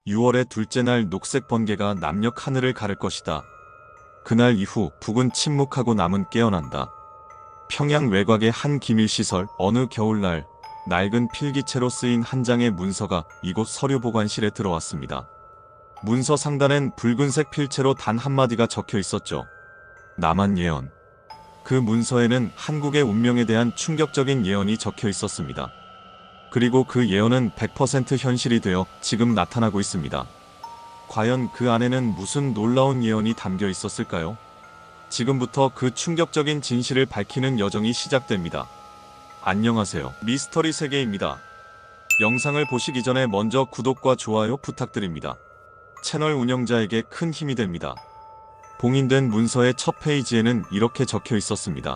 6월의 둘째 날 녹색 번개가 남녘 하늘을 가를 것이다. 그날 이후 북은 침묵하고 남은 깨어난다. 평양 외곽의 한 기밀시설. 어느 겨울날 낡은 필기체로 쓰인 한 장의 문서가 이곳 서류보관실에 들어왔습니다. 문서 상단엔 붉은색 필체로 단 한마디가 적혀 있었죠. 남한 예언. 그 문서에는 한국의 운명에 대한 충격적인 예언이 적혀 있었습니다. 그리고 그 예언은 100% 현실이 되어 지금 나타나고 있습니다. 과연 그 안에는 무슨 놀라운 예언이 담겨 있었을까요? 지금부터 그 충격적인 진실을 밝히는 여정이 시작됩니다. 안녕하세요. 미스터리 세계입니다. 영상을 보시기 전에 먼저 구독과 좋아요 부탁드립니다. 채널 운영자에게 큰 힘이 됩니다. 봉인된 문서의 첫 페이지에는 이렇게 적혀 있었습니다.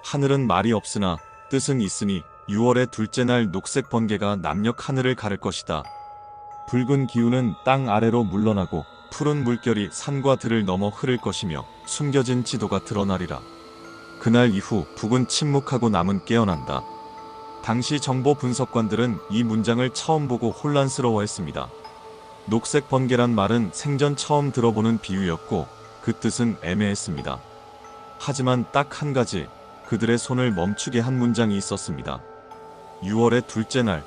하늘은 말이 없으나 뜻은 있으니 6월의 둘째 날 녹색 번개가 남녘 하늘을 가를 것이다. 붉은 기운은 땅 아래로 물러나고 푸른 물결이 산과 들을 넘어 흐를 것이며 숨겨진 지도가 드러나리라. 그날 이후 북은 침묵하고 남은 깨어난다. 당시 정보 분석관들은 이 문장을 처음 보고 혼란스러워했습니다. 녹색 번개란 말은 생전 처음 들어보는 비유였고 그 뜻은 애매했습니다. 하지만 딱 한 가지, 그들의 손을 멈추게 한 문장이 있었습니다. 6월의 둘째 날.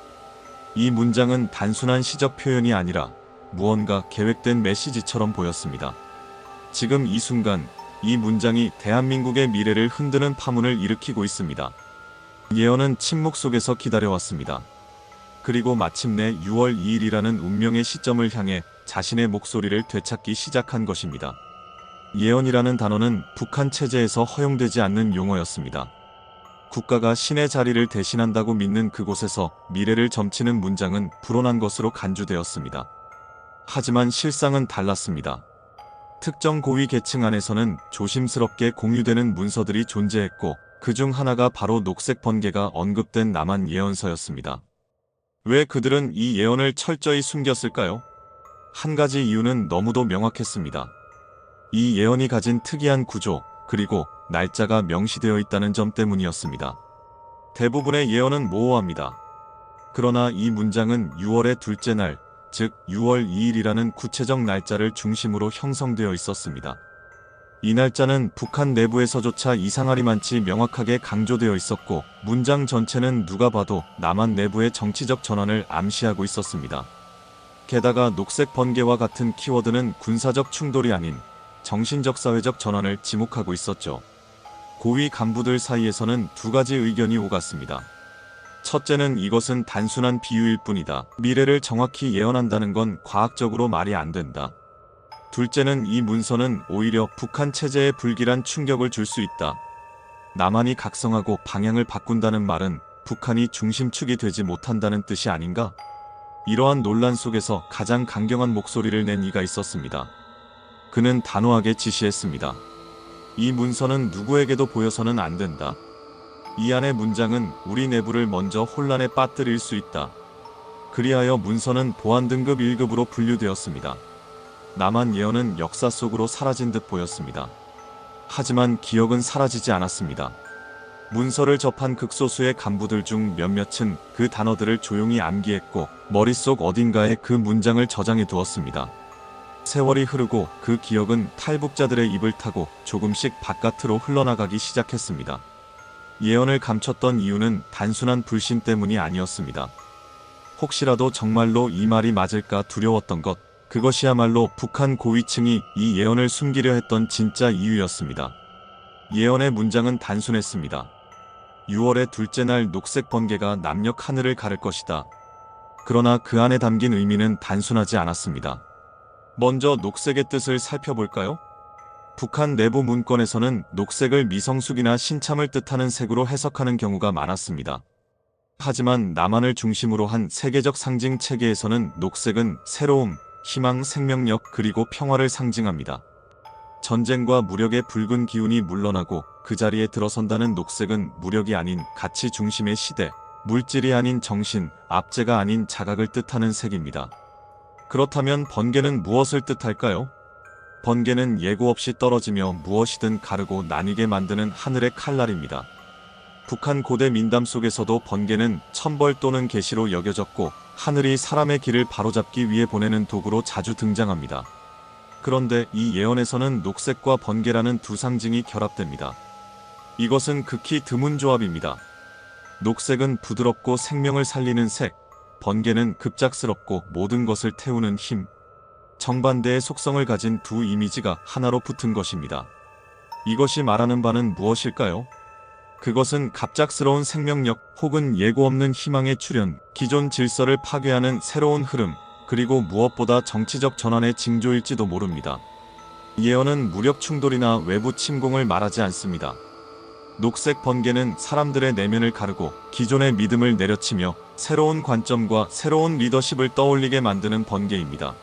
이 문장은 단순한 시적 표현이 아니라 무언가 계획된 메시지처럼 보였습니다. 지금 이 순간 이 문장이 대한민국의 미래를 흔드는 파문을 일으키고 있습니다. 예언은 침묵 속에서 기다려왔습니다. 그리고 마침내 6월 2일이라는 운명의 시점을 향해 자신의 목소리를 되찾기 시작한 것입니다. 예언이라는 단어는 북한 체제에서 허용되지 않는 용어였습니다. 국가가 신의 자리를 대신한다고 믿는 그곳에서 미래를 점치는 문장은 불온한 것으로 간주되었습니다. 하지만 실상은 달랐습니다. 특정 고위 계층 안에서는 조심스럽게 공유되는 문서들이 존재했고 그 중 하나가 바로 녹색 번개가 언급된 남한 예언서였습니다. 왜 그들은 이 예언을 철저히 숨겼을까요? 한 가지 이유는 너무도 명확했습니다. 이 예언이 가진 특이한 구조, 그리고 날짜가 명시되어 있다는 점 때문이었습니다. 대부분의 예언은 모호합니다. 그러나 이 문장은 6월의 둘째 날, 즉 6월 2일이라는 구체적 날짜를 중심으로 형성되어 있었습니다. 이 날짜는 북한 내부에서조차 이상하리만치 명확하게 강조되어 있었고 문장 전체는 누가 봐도 남한 내부의 정치적 전환을 암시하고 있었습니다. 게다가 녹색 번개와 같은 키워드는 군사적 충돌이 아닌 정신적 사회적 전환을 지목하고 있었죠. 고위 간부들 사이에서는 두 가지 의견이 오갔습니다. 첫째는 이것은 단순한 비유일 뿐이다. 미래를 정확히 예언한다는 건 과학적으로 말이 안 된다. 둘째는 이 문서는 오히려 북한 체제에 불길한 충격을 줄 수 있다. 남한이 각성하고 방향을 바꾼다는 말은 북한이 중심축이 되지 못한다는 뜻이 아닌가? 이러한 논란 속에서 가장 강경한 목소리를 낸 이가 있었습니다. 그는 단호하게 지시했습니다. 이 문서는 누구에게도 보여서는 안 된다. 이 안의 문장은 우리 내부를 먼저 혼란에 빠뜨릴 수 있다. 그리하여 문서는 보안 등급 1급으로 분류되었습니다. 남한 예언은 역사 속으로 사라진 듯 보였습니다. 하지만 기억은 사라지지 않았습니다. 문서를 접한 극소수의 간부들 중 몇몇은 그 단어들을 조용히 암기했고 머릿속 어딘가에 그 문장을 저장해 두었습니다. 세월이 흐르고 그 기억은 탈북자들의 입을 타고 조금씩 바깥으로 흘러나가기 시작했습니다. 예언을 감췄던 이유는 단순한 불신 때문이 아니었습니다. 혹시라도 정말로 이 말이 맞을까 두려웠던 것, 그것이야말로 북한 고위층이 이 예언을 숨기려 했던 진짜 이유였습니다. 예언의 문장은 단순했습니다. 6월의 둘째 날 녹색 번개가 남녘 하늘을 가를 것이다. 그러나 그 안에 담긴 의미는 단순하지 않았습니다. 먼저 녹색의 뜻을 살펴볼까요? 북한 내부 문건에서는 녹색을 미성숙이나 신참을 뜻하는 색으로 해석하는 경우가 많았습니다. 하지만 남한을 중심으로 한 세계적 상징 체계에서는 녹색은 새로움, 희망, 생명력, 그리고 평화를 상징합니다. 전쟁과 무력의 붉은 기운이 물러나고 그 자리에 들어선다는 녹색은 무력이 아닌 가치 중심의 시대, 물질이 아닌 정신, 압제가 아닌 자각을 뜻하는 색입니다. 그렇다면 번개는 무엇을 뜻할까요? 번개는 예고 없이 떨어지며 무엇이든 가르고 나뉘게 만드는 하늘의 칼날입니다. 북한 고대 민담 속에서도 번개는 천벌 또는 계시로 여겨졌고 하늘이 사람의 길을 바로잡기 위해 보내는 도구로 자주 등장합니다. 그런데 이 예언에서는 녹색과 번개라는 두 상징이 결합됩니다. 이것은 극히 드문 조합입니다. 녹색은 부드럽고 생명을 살리는 색, 번개는 급작스럽고 모든 것을 태우는 힘. 정반대의 속성을 가진 두 이미지가 하나로 붙은 것입니다. 이것이 말하는 바는 무엇일까요? 그것은 갑작스러운 생명력 혹은 예고 없는 희망의 출현, 기존 질서를 파괴하는 새로운 흐름, 그리고 무엇보다 정치적 전환의 징조일지도 모릅니다. 예언은 무력 충돌이나 외부 침공을 말하지 않습니다. 녹색 번개는 사람들의 내면을 가르고 기존의 믿음을 내려치며 새로운 관점과 새로운 리더십을 떠올리게 만드는 번개입니다.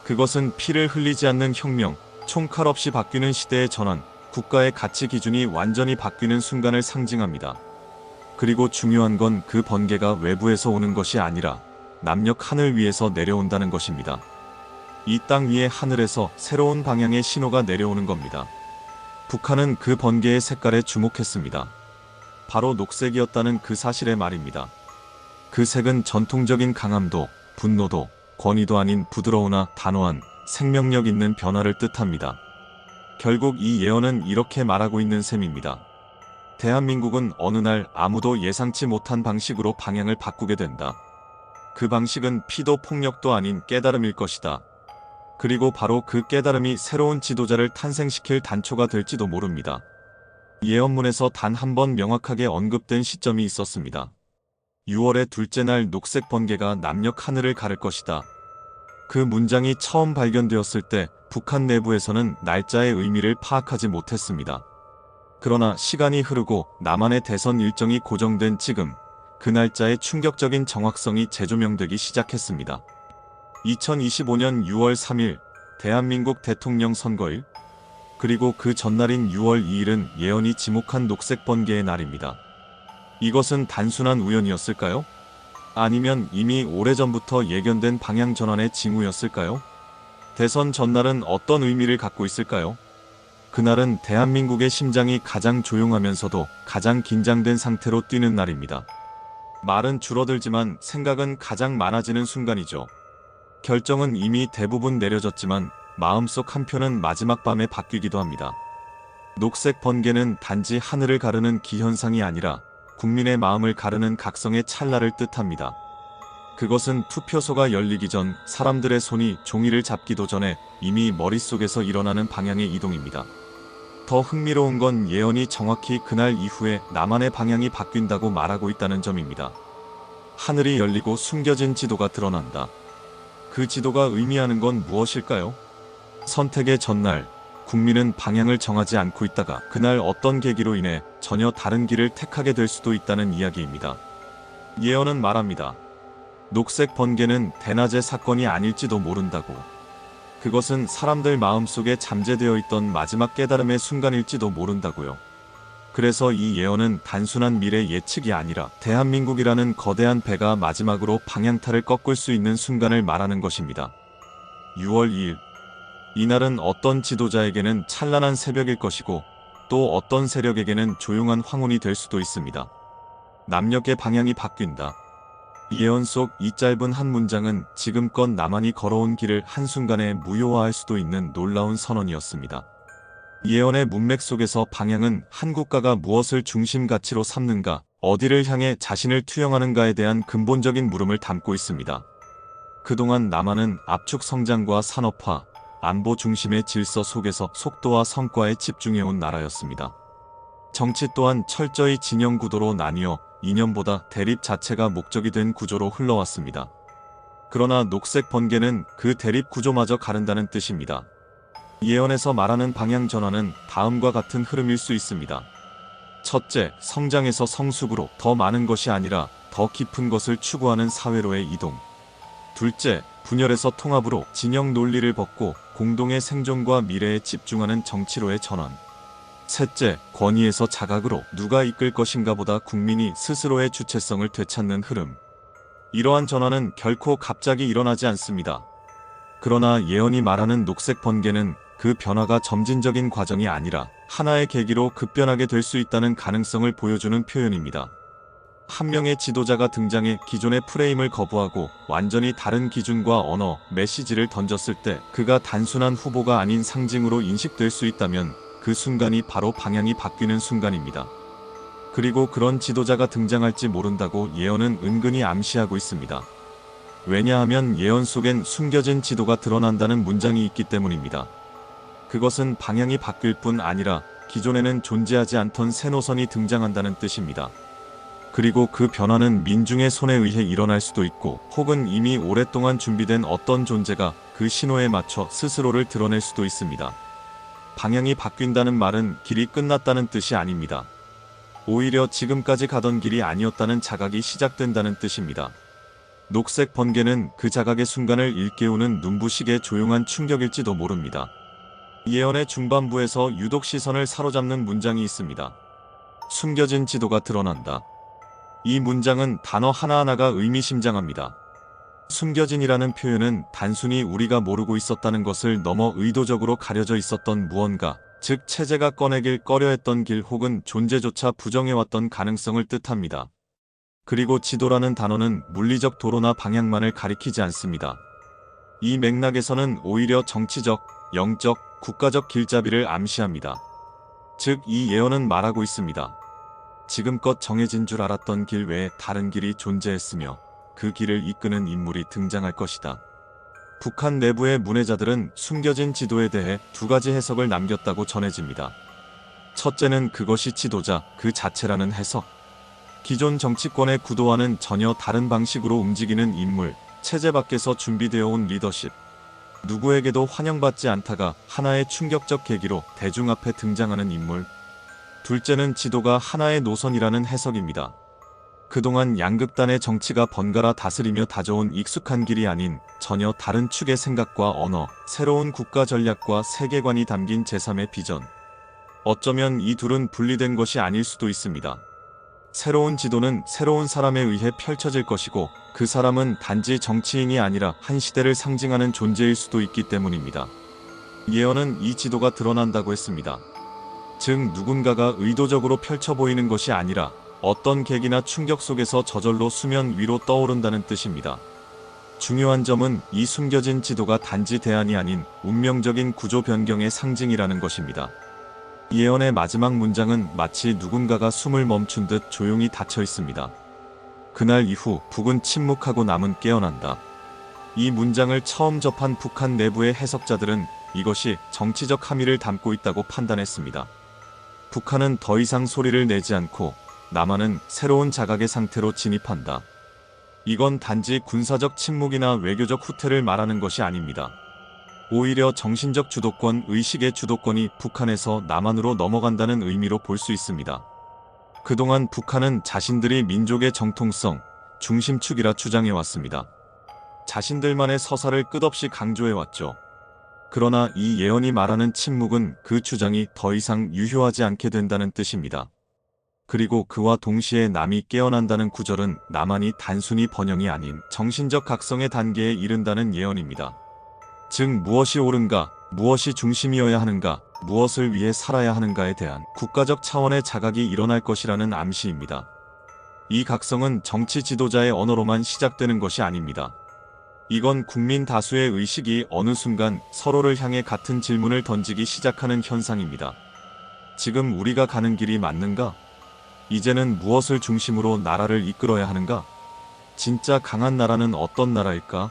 그것은 피를 흘리지 않는 혁명, 총칼 없이 바뀌는 시대의 전환, 국가의 가치 기준이 완전히 바뀌는 순간을 상징합니다. 그리고 중요한 건 그 번개가 외부에서 오는 것이 아니라 남녘 하늘 위에서 내려온다는 것입니다. 이 땅 위의 하늘에서 새로운 방향의 신호가 내려오는 겁니다. 북한은 그 번개의 색깔에 주목했습니다. 바로 녹색이었다는 그 사실의 말입니다. 그 색은 전통적인 강함도, 분노도, 권위도 아닌 부드러우나 단호한 생명력 있는 변화를 뜻합니다. 결국 이 예언은 이렇게 말하고 있는 셈입니다. 대한민국은 어느 날 아무도 예상치 못한 방식으로 방향을 바꾸게 된다. 그 방식은 피도 폭력도 아닌 깨달음일 것이다. 그리고 바로 그 깨달음이 새로운 지도자를 탄생시킬 단초가 될지도 모릅니다. 예언문에서 단 한 번 명확하게 언급된 시점이 있었습니다. 6월의 둘째 날 녹색 번개가 남녘 하늘을 가를 것이다. 그 문장이 처음 발견되었을 때 북한 내부에서는 날짜의 의미를 파악하지 못했습니다. 그러나 시간이 흐르고 남한의 대선 일정이 고정된 지금, 그 날짜의 충격적인 정확성이 재조명되기 시작했습니다. 2025년 6월 3일 대한민국 대통령 선거일, 그리고 그 전날인 6월 2일은 예언이 지목한 녹색 번개의 날입니다. 이것은 단순한 우연이었을까요? 아니면 이미 오래전부터 예견된 방향 전환의 징후였을까요? 대선 전날은 어떤 의미를 갖고 있을까요? 그날은 대한민국의 심장이 가장 조용하면서도 가장 긴장된 상태로 뛰는 날입니다. 말은 줄어들지만 생각은 가장 많아지는 순간이죠. 결정은 이미 대부분 내려졌지만 마음속 한편은 마지막 밤에 바뀌기도 합니다. 녹색 번개는 단지 하늘을 가르는 기현상이 아니라 국민의 마음을 가르는 각성의 찰나를 뜻합니다. 그것은 투표소가 열리기 전 사람들의 손이 종이를 잡기도 전에 이미 머릿속에서 일어나는 방향의 이동입니다. 더 흥미로운 건 예언이 정확히 그날 이후에 남한의 방향이 바뀐다고 말하고 있다는 점입니다. 하늘이 열리고 숨겨진 지도가 드러난다. 그 지도가 의미하는 건 무엇일까요? 선택의 전날, 국민은 방향을 정하지 않고 있다가 그날 어떤 계기로 인해 전혀 다른 길을 택하게 될 수도 있다는 이야기입니다. 예언은 말합니다. 녹색 번개는 대낮의 사건이 아닐지도 모른다고. 그것은 사람들 마음속에 잠재되어 있던 마지막 깨달음의 순간일지도 모른다고요. 그래서 이 예언은 단순한 미래 예측이 아니라 대한민국이라는 거대한 배가 마지막으로 방향타를 꺾을 수 있는 순간을 말하는 것입니다. 6월 2일. 이날은 어떤 지도자에게는 찬란한 새벽일 것이고 또 어떤 세력에게는 조용한 황혼이 될 수도 있습니다. 남녘의 방향이 바뀐다. 예언 속 이 짧은 한 문장은 지금껏 남한이 걸어온 길을 한순간에 무효화할 수도 있는 놀라운 선언이었습니다. 예언의 문맥 속에서 방향은 한 국가가 무엇을 중심 가치로 삼는가, 어디를 향해 자신을 투영하는가에 대한 근본적인 물음을 담고 있습니다. 그동안 남한은 압축 성장과 산업화, 안보 중심의 질서 속에서 속도와 성과에 집중해온 나라였습니다. 정치 또한 철저히 진영 구도로 나뉘어 이념보다 대립 자체가 목적이 된 구조로 흘러왔습니다. 그러나 녹색 번개는 그 대립 구조마저 가른다는 뜻입니다. 예언에서 말하는 방향 전환은 다음과 같은 흐름일 수 있습니다. 첫째, 성장에서 성숙으로 더 많은 것이 아니라 더 깊은 것을 추구하는 사회로의 이동. 둘째, 분열에서 통합으로 진영 논리를 벗고 공동의 생존과 미래에 집중하는 정치로의 전환. 셋째, 권위에서 자각으로 누가 이끌 것인가 보다 국민이 스스로의 주체성을 되찾는 흐름. 이러한 전환은 결코 갑자기 일어나지 않습니다. 그러나 예언이 말하는 녹색 번개는 그 변화가 점진적인 과정이 아니라 하나의 계기로 급변하게 될 수 있다는 가능성을 보여주는 표현입니다. 한 명의 지도자가 등장해 기존의 프레임을 거부하고 완전히 다른 기준과 언어, 메시지를 던졌을 때 그가 단순한 후보가 아닌 상징으로 인식될 수 있다면 그 순간이 바로 방향이 바뀌는 순간입니다. 그리고 그런 지도자가 등장할지 모른다고 예언은 은근히 암시하고 있습니다. 왜냐하면 예언 속엔 숨겨진 지도가 드러난다는 문장이 있기 때문입니다. 그것은 방향이 바뀔 뿐 아니라 기존에는 존재하지 않던 새 노선이 등장한다는 뜻입니다. 그리고 그 변화는 민중의 손에 의해 일어날 수도 있고 혹은 이미 오랫동안 준비된 어떤 존재가 그 신호에 맞춰 스스로를 드러낼 수도 있습니다. 방향이 바뀐다는 말은 길이 끝났다는 뜻이 아닙니다. 오히려 지금까지 가던 길이 아니었다는 자각이 시작된다는 뜻입니다. 녹색 번개는 그 자각의 순간을 일깨우는 눈부시게 조용한 충격일지도 모릅니다. 예언의 중반부에서 유독 시선을 사로잡는 문장이 있습니다. 숨겨진 지도가 드러난다. 이 문장은 단어 하나하나가 의미심장합니다. 숨겨진이라는 표현은 단순히 우리가 모르고 있었다는 것을 넘어 의도적으로 가려져 있었던 무언가, 즉 체제가 꺼내길 꺼려했던 길 혹은 존재조차 부정해왔던 가능성을 뜻합니다. 그리고 지도라는 단어는 물리적 도로나 방향만을 가리키지 않습니다. 이 맥락에서는 오히려 정치적, 영적, 국가적 길잡이를 암시합니다. 즉 이 예언은 말하고 있습니다. 지금껏 정해진 줄 알았던 길 외에 다른 길이 존재했으며 그 길을 이끄는 인물이 등장할 것이다. 북한 내부의 문해자들은 숨겨진 지도에 대해 두 가지 해석을 남겼다고 전해집니다. 첫째는 그것이 지도자 그 자체라는 해석. 기존 정치권의 구도와는 전혀 다른 방식으로 움직이는 인물, 체제 밖에서 준비되어 온 리더십. 누구에게도 환영받지 않다가 하나의 충격적 계기로 대중 앞에 등장하는 인물. 둘째는 지도가 하나의 노선이라는 해석입니다. 그동안 양극단의 정치가 번갈아 다스리며 다져온 익숙한 길이 아닌 전혀 다른 축의 생각과 언어, 새로운 국가 전략과 세계관이 담긴 제3의 비전. 어쩌면 이 둘은 분리된 것이 아닐 수도 있습니다. 새로운 지도는 새로운 사람에 의해 펼쳐질 것이고 그 사람은 단지 정치인이 아니라 한 시대를 상징하는 존재일 수도 있기 때문입니다. 예언은 이 지도가 드러난다고 했습니다. 즉 누군가가 의도적으로 펼쳐 보이는 것이 아니라 어떤 계기나 충격 속에서 저절로 수면 위로 떠오른다는 뜻입니다. 중요한 점은 이 숨겨진 지도가 단지 대안이 아닌 운명적인 구조 변경의 상징이라는 것입니다. 예언의 마지막 문장은 마치 누군가가 숨을 멈춘 듯 조용히 닫혀 있습니다. 그날 이후 북은 침묵하고 남은 깨어난다. 이 문장을 처음 접한 북한 내부의 해석자들은 이것이 정치적 함의를 담고 있다고 판단했습니다. 북한은 더 이상 소리를 내지 않고 남한은 새로운 자각의 상태로 진입한다. 이건 단지 군사적 침묵이나 외교적 후퇴를 말하는 것이 아닙니다. 오히려 정신적 주도권, 의식의 주도권이 북한에서 남한으로 넘어간다는 의미로 볼 수 있습니다. 그동안 북한은 자신들이 민족의 정통성, 중심축이라 주장해왔습니다. 자신들만의 서사를 끝없이 강조해왔죠. 그러나 이 예언이 말하는 침묵은 그 주장이 더 이상 유효하지 않게 된다는 뜻입니다. 그리고 그와 동시에 남이 깨어난다는 구절은 남한이 단순히 번영이 아닌 정신적 각성의 단계에 이른다는 예언입니다. 즉 무엇이 옳은가, 무엇이 중심이어야 하는가, 무엇을 위해 살아야 하는가에 대한 국가적 차원의 자각이 일어날 것이라는 암시입니다. 이 각성은 정치 지도자의 언어로만 시작되는 것이 아닙니다. 이건 국민 다수의 의식이 어느 순간 서로를 향해 같은 질문을 던지기 시작하는 현상입니다. 지금 우리가 가는 길이 맞는가? 이제는 무엇을 중심으로 나라를 이끌어야 하는가? 진짜 강한 나라는 어떤 나라일까?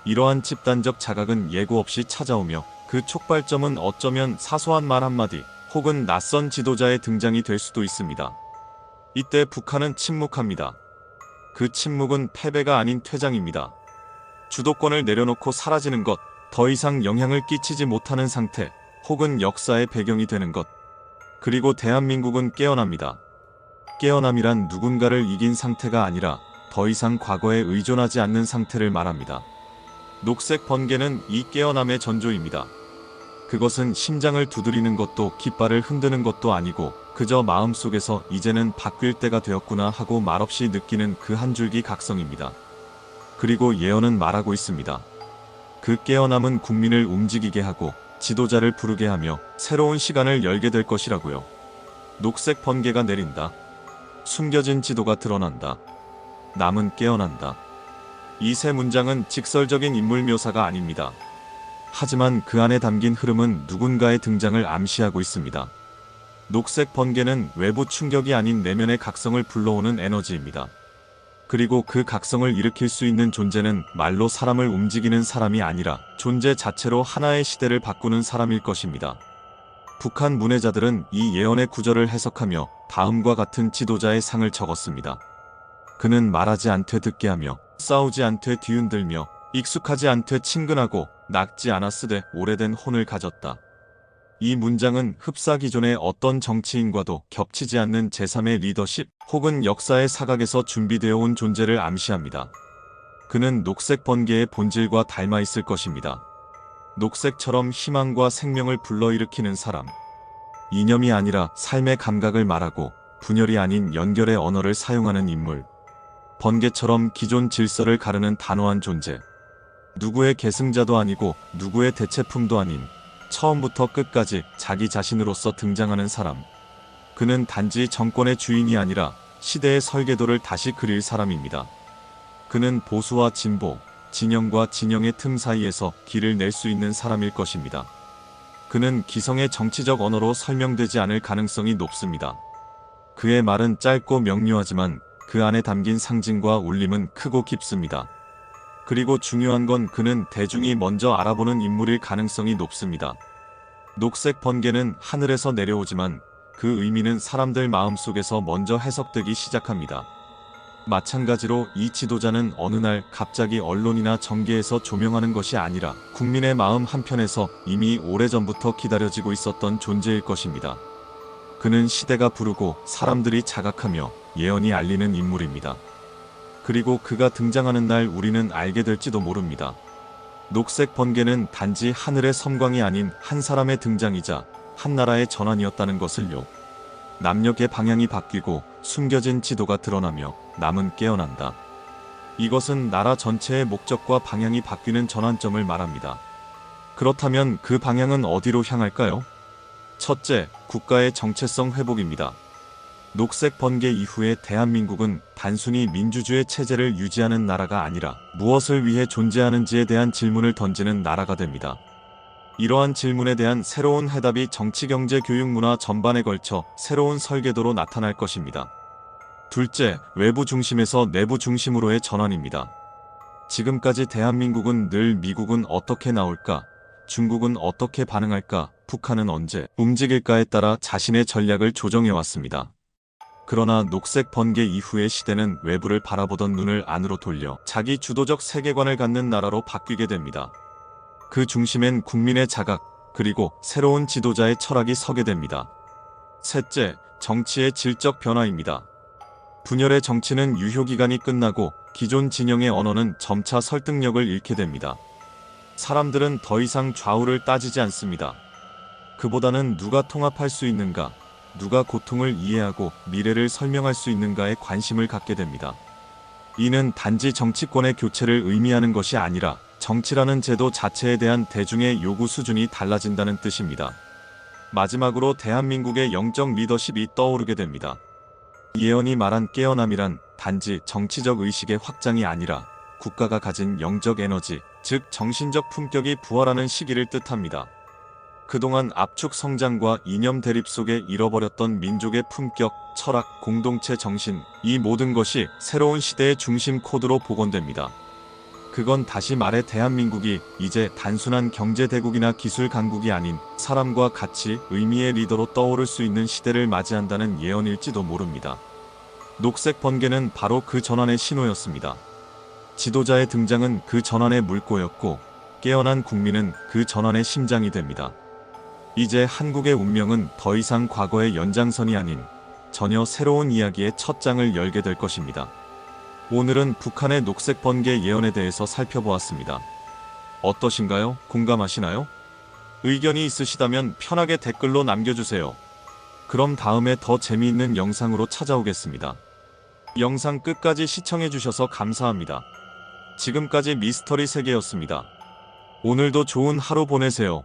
이러한 집단적 자각은 예고 없이 찾아오며 그 촉발점은 어쩌면 사소한 말 한마디 혹은 낯선 지도자의 등장이 될 수도 있습니다. 이때 북한은 침묵합니다. 그 침묵은 패배가 아닌 퇴장입니다. 주도권을 내려놓고 사라지는 것, 더 이상 영향을 끼치지 못하는 상태, 혹은 역사의 배경이 되는 것. 그리고 대한민국은 깨어납니다. 깨어남이란 누군가를 이긴 상태가 아니라 더 이상 과거에 의존하지 않는 상태를 말합니다. 녹색 번개는 이 깨어남의 전조입니다. 그것은 심장을 두드리는 것도 깃발을 흔드는 것도 아니고 그저 마음속에서 이제는 바뀔 때가 되었구나 하고 말없이 느끼는 그 한 줄기 각성입니다. 그리고 예언은 말하고 있습니다. 그 깨어남은 국민을 움직이게 하고 지도자를 부르게 하며 새로운 시간을 열게 될 것이라고요. 녹색 번개가 내린다. 숨겨진 지도가 드러난다. 남은 깨어난다. 이 세 문장은 직설적인 인물 묘사가 아닙니다. 하지만 그 안에 담긴 흐름은 누군가의 등장을 암시하고 있습니다. 녹색 번개는 외부 충격이 아닌 내면의 각성을 불러오는 에너지입니다. 그리고 그 각성을 일으킬 수 있는 존재는 말로 사람을 움직이는 사람이 아니라 존재 자체로 하나의 시대를 바꾸는 사람일 것입니다. 북한 문해자들은 이 예언의 구절을 해석하며 다음과 같은 지도자의 상을 적었습니다. 그는 말하지 않되 듣게 하며 싸우지 않되 뒤흔들며 익숙하지 않되 친근하고 낚지 않았으되 오래된 혼을 가졌다. 이 문장은 흡사 기존의 어떤 정치인과도 겹치지 않는 제3의 리더십 혹은 역사의 사각에서 준비되어 온 존재를 암시합니다. 그는 녹색 번개의 본질과 닮아 있을 것입니다. 녹색처럼 희망과 생명을 불러일으키는 사람. 이념이 아니라 삶의 감각을 말하고 분열이 아닌 연결의 언어를 사용하는 인물. 번개처럼 기존 질서를 가르는 단호한 존재. 누구의 계승자도 아니고 누구의 대체품도 아닌 처음부터 끝까지 자기 자신으로서 등장하는 사람. 그는 단지 정권의 주인이 아니라 시대의 설계도를 다시 그릴 사람입니다. 그는 보수와 진보, 진영과 진영의 틈 사이에서 길을 낼 수 있는 사람일 것입니다. 그는 기성의 정치적 언어로 설명되지 않을 가능성이 높습니다. 그의 말은 짧고 명료하지만 그 안에 담긴 상징과 울림은 크고 깊습니다. 그리고 중요한 건 그는 대중이 먼저 알아보는 인물일 가능성이 높습니다. 녹색 번개는 하늘에서 내려오지만 그 의미는 사람들 마음속에서 먼저 해석되기 시작합니다. 마찬가지로 이 지도자는 어느 날 갑자기 언론이나 정계에서 조명하는 것이 아니라 국민의 마음 한편에서 이미 오래전부터 기다려지고 있었던 존재일 것입니다. 그는 시대가 부르고 사람들이 자각하며 예언이 알리는 인물입니다. 그리고 그가 등장하는 날 우리는 알게 될지도 모릅니다. 녹색 번개는 단지 하늘의 섬광이 아닌 한 사람의 등장이자 한 나라의 전환이었다는 것을요. 남녘의 방향이 바뀌고 숨겨진 지도가 드러나며 남은 깨어난다. 이것은 나라 전체의 목적과 방향이 바뀌는 전환점을 말합니다. 그렇다면 그 방향은 어디로 향할까요? 첫째, 국가의 정체성 회복입니다. 녹색 번개 이후에 대한민국은 단순히 민주주의 체제를 유지하는 나라가 아니라 무엇을 위해 존재하는지에 대한 질문을 던지는 나라가 됩니다. 이러한 질문에 대한 새로운 해답이 정치, 경제, 교육, 문화 전반에 걸쳐 새로운 설계도로 나타날 것입니다. 둘째, 외부 중심에서 내부 중심으로의 전환입니다. 지금까지 대한민국은 늘 미국은 어떻게 나올까, 중국은 어떻게 반응할까, 북한은 언제 움직일까에 따라 자신의 전략을 조정해왔습니다. 그러나 녹색 번개 이후의 시대는 외부를 바라보던 눈을 안으로 돌려 자기 주도적 세계관을 갖는 나라로 바뀌게 됩니다. 그 중심엔 국민의 자각, 그리고 새로운 지도자의 철학이 서게 됩니다. 셋째, 정치의 질적 변화입니다. 분열의 정치는 유효기간이 끝나고 기존 진영의 언어는 점차 설득력을 잃게 됩니다. 사람들은 더 이상 좌우를 따지지 않습니다. 그보다는 누가 통합할 수 있는가, 누가 고통을 이해하고 미래를 설명할 수 있는가에 관심을 갖게 됩니다. 이는 단지 정치권의 교체를 의미하는 것이 아니라 정치라는 제도 자체에 대한 대중의 요구 수준이 달라진다는 뜻입니다. 마지막으로 대한민국의 영적 리더십이 떠오르게 됩니다. 예언이 말한 깨어남이란 단지 정치적 의식의 확장이 아니라 국가가 가진 영적 에너지, 즉 정신적 품격이 부활하는 시기를 뜻합니다. 그동안 압축 성장과 이념 대립 속에 잃어버렸던 민족의 품격, 철학, 공동체 정신, 이 모든 것이 새로운 시대의 중심 코드로 복원됩니다. 그건 다시 말해 대한민국이 이제 단순한 경제 대국이나 기술 강국이 아닌 사람과 가치, 의미의 리더로 떠오를 수 있는 시대를 맞이한다는 예언일지도 모릅니다. 녹색 번개는 바로 그 전환의 신호였습니다. 지도자의 등장은 그 전환의 물꼬였고 깨어난 국민은 그 전환의 심장이 됩니다. 이제 한국의 운명은 더 이상 과거의 연장선이 아닌 전혀 새로운 이야기의 첫 장을 열게 될 것입니다. 오늘은 북한의 녹색 번개 예언에 대해서 살펴보았습니다. 어떠신가요? 공감하시나요? 의견이 있으시다면 편하게 댓글로 남겨주세요. 그럼 다음에 더 재미있는 영상으로 찾아오겠습니다. 영상 끝까지 시청해주셔서 감사합니다. 지금까지 미스터리 세계였습니다. 오늘도 좋은 하루 보내세요.